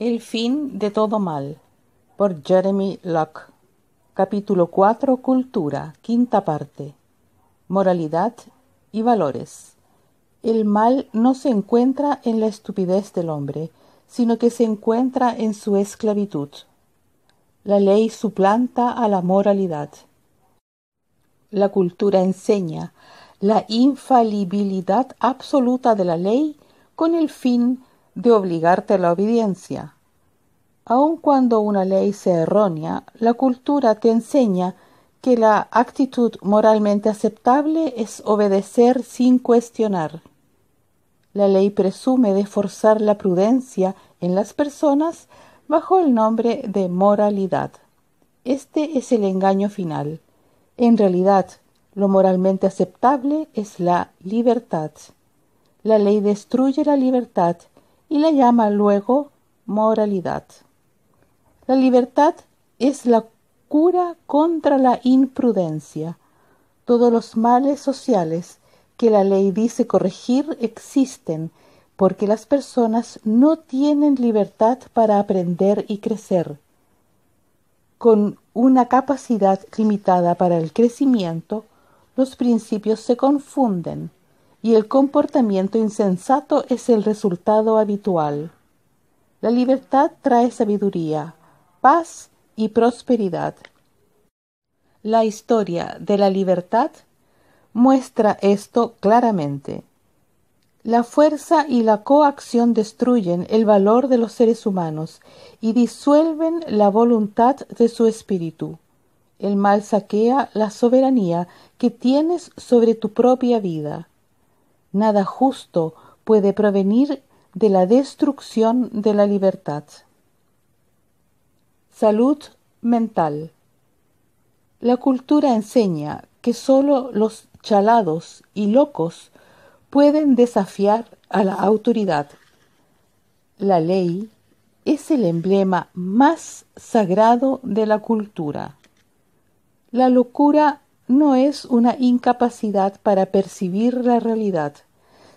El fin de todo mal, por Jeremy Locke. Capítulo 4. Cultura. Quinta parte. Moralidad y valores. El mal no se encuentra en la estupidez del hombre, sino que se encuentra en su esclavitud. La ley suplanta a la moralidad. La cultura enseña la infalibilidad absoluta de la ley con el fin de obligarte a la obediencia. Aun cuando una ley sea errónea, la cultura te enseña que la actitud moralmente aceptable es obedecer sin cuestionar. La ley presume de forzar la prudencia en las personas bajo el nombre de moralidad. Este es el engaño final. En realidad, lo moralmente aceptable es la libertad. La ley destruye la libertad y la llama luego moralidad. La libertad es la cura contra la imprudencia. Todos los males sociales que la ley dice corregir existen porque las personas no tienen libertad para aprender y crecer. Con una capacidad limitada para el crecimiento, los principios se confunden y el comportamiento insensato es el resultado habitual. La libertad trae sabiduría, paz y prosperidad. La historia de la libertad muestra esto claramente. La fuerza y la coacción destruyen el valor de los seres humanos y disuelven la voluntad de su espíritu. El mal saquea la soberanía que tienes sobre tu propia vida. Nada justo puede provenir de la destrucción de la libertad. Salud mental. La cultura enseña que sólo los chalados y locos pueden desafiar a la autoridad. La ley es el emblema más sagrado de la cultura. La locura no es una incapacidad para percibir la realidad.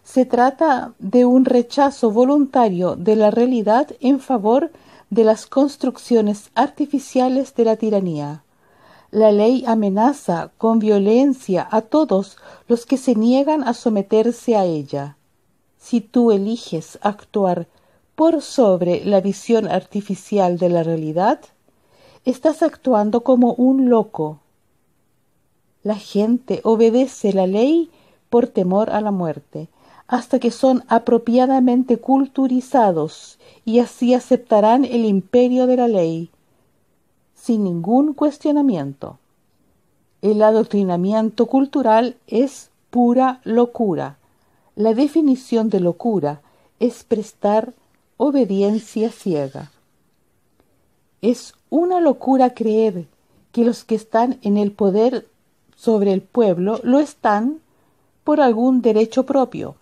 Se trata de un rechazo voluntario de la realidad en favor de las construcciones artificiales de la tiranía. La ley amenaza con violencia a todos los que se niegan a someterse a ella. Si tú eliges actuar por sobre la visión artificial de la realidad, estás actuando como un loco. La gente obedece la ley por temor a la muerte, hasta que son apropiadamente culturizados y así aceptarán el imperio de la ley, sin ningún cuestionamiento. El adoctrinamiento cultural es pura locura. La definición de locura es prestar obediencia ciega. Es una locura creer que los que están en el poder sobre el pueblo lo están por algún derecho propio.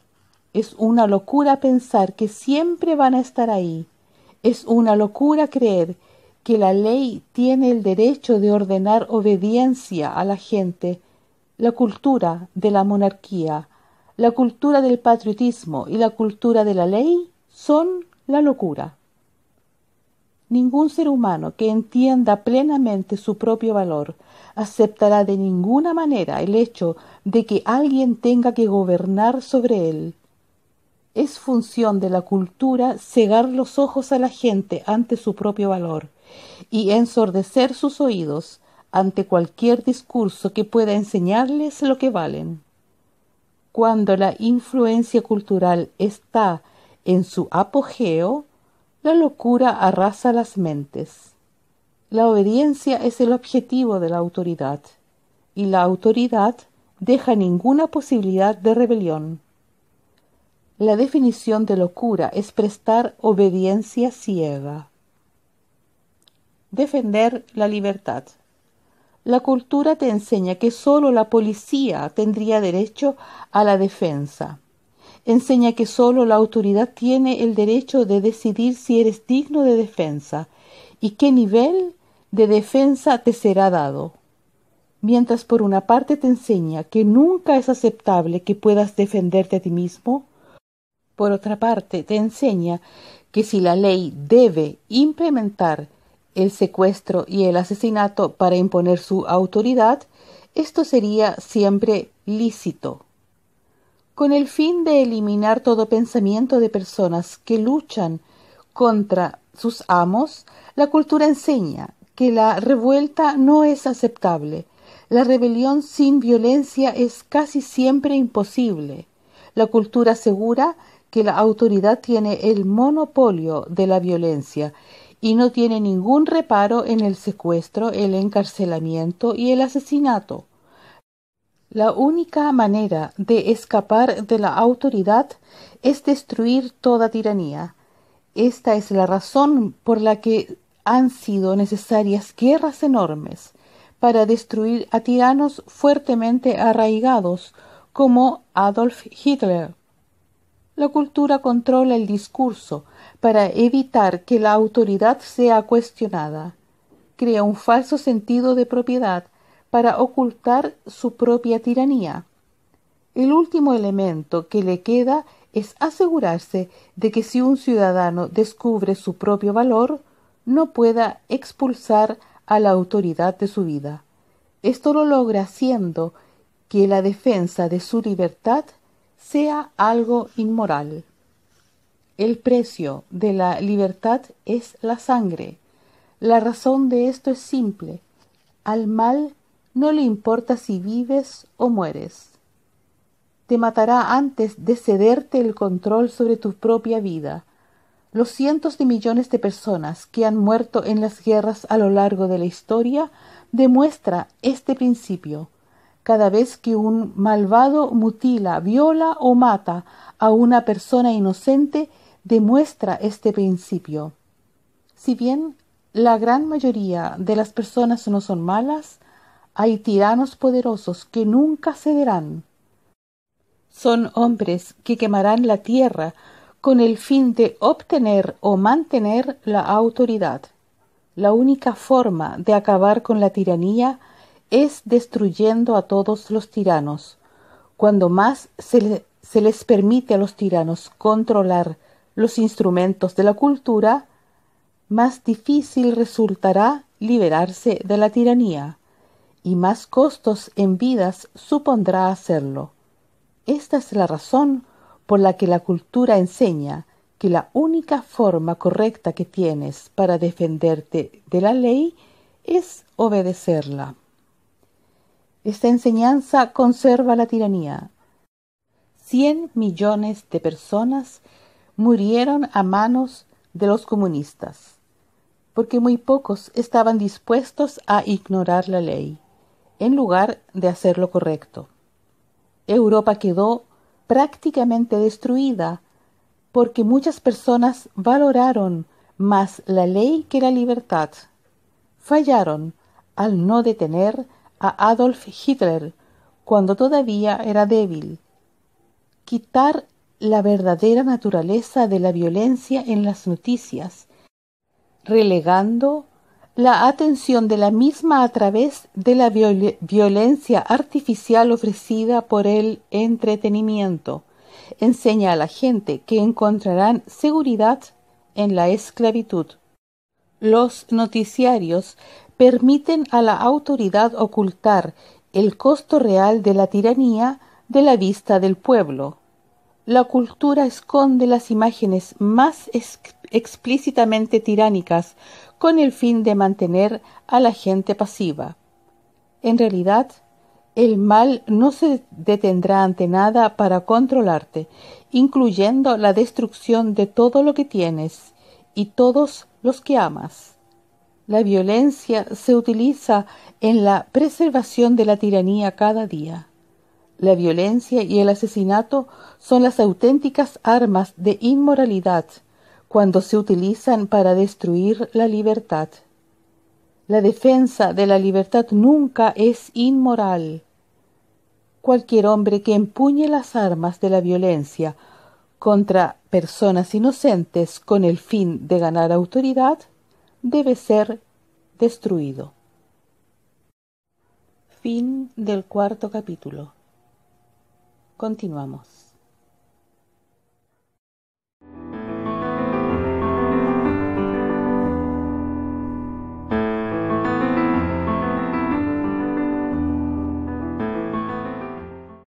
Es una locura pensar que siempre van a estar ahí. Es una locura creer que la ley tiene el derecho de ordenar obediencia a la gente. La cultura de la monarquía, la cultura del patriotismo y la cultura de la ley son la locura. Ningún ser humano que entienda plenamente su propio valor aceptará de ninguna manera el hecho de que alguien tenga que gobernar sobre él. Es función de la cultura cegar los ojos a la gente ante su propio valor y ensordecer sus oídos ante cualquier discurso que pueda enseñarles lo que valen. Cuando la influencia cultural está en su apogeo, la locura arrasa las mentes. La obediencia es el objetivo de la autoridad, y la autoridad deja ninguna posibilidad de rebelión. La definición de locura es prestar obediencia ciega. Defender la libertad. La cultura te enseña que sólo la policía tendría derecho a la defensa. Enseña que sólo la autoridad tiene el derecho de decidir si eres digno de defensa y qué nivel de defensa te será dado. Mientras por una parte te enseña que nunca es aceptable que puedas defenderte a ti mismo, por otra parte te enseña que si la ley debe implementar el secuestro y el asesinato para imponer su autoridad, esto sería siempre lícito. Con el fin de eliminar todo pensamiento de personas que luchan contra sus amos, la cultura enseña que la revuelta no es aceptable. La rebelión sin violencia es casi siempre imposible. La cultura asegura que la autoridad tiene el monopolio de la violencia y no tiene ningún reparo en el secuestro, el encarcelamiento y el asesinato. La única manera de escapar de la autoridad es destruir toda tiranía. Esta es la razón por la que han sido necesarias guerras enormes para destruir a tiranos fuertemente arraigados como Adolf Hitler. La cultura controla el discurso para evitar que la autoridad sea cuestionada. Crea un falso sentido de propiedad para ocultar su propia tiranía. El último elemento que le queda es asegurarse de que si un ciudadano descubre su propio valor, no pueda expulsar a la autoridad de su vida. Esto lo logra haciendo que la defensa de su libertad sea algo inmoral. El precio de la libertad es la sangre. La razón de esto es simple. Al mal no le importa si vives o mueres. Te matará antes de cederte el control sobre tu propia vida. Los cientos de millones de personas que han muerto en las guerras a lo largo de la historia demuestra este principio. Cada vez que un malvado mutila, viola o mata a una persona inocente, demuestra este principio. Si bien la gran mayoría de las personas no son malas, hay tiranos poderosos que nunca cederán. Son hombres que quemarán la tierra con el fin de obtener o mantener la autoridad. La única forma de acabar con la tiranía es destruyendo a todos los tiranos. Cuando más se les permite a los tiranos controlar los instrumentos de la cultura, más difícil resultará liberarse de la tiranía, y más costos en vidas supondrá hacerlo. Esta es la razón por la que la cultura enseña que la única forma correcta que tienes para defenderte de la ley es obedecerla. Esta enseñanza conserva la tiranía. 100 millones de personas murieron a manos de los comunistas, porque muy pocos estaban dispuestos a ignorar la ley, en lugar de hacer lo correcto. Europa quedó prácticamente destruida porque muchas personas valoraron más la ley que la libertad. Fallaron al no detener a Adolf Hitler cuando todavía era débil. Quitar la verdadera naturaleza de la violencia en las noticias, relegando la atención de la misma a través de la violencia artificial ofrecida por el entretenimiento, enseña a la gente que encontrarán seguridad en la esclavitud. Los noticiarios permiten a la autoridad ocultar el costo real de la tiranía de la vista del pueblo. La cultura esconde las imágenes más explícitamente tiránicas con el fin de mantener a la gente pasiva. En realidad, el mal no se detendrá ante nada para controlarte, incluyendo la destrucción de todo lo que tienes y todos los que amas. La violencia se utiliza en la preservación de la tiranía cada día. La violencia y el asesinato son las auténticas armas de inmoralidad cuando se utilizan para destruir la libertad. La defensa de la libertad nunca es inmoral. Cualquier hombre que empuñe las armas de la violencia contra personas inocentes con el fin de ganar autoridad debe ser destruido. Fin del 4º capítulo. Continuamos.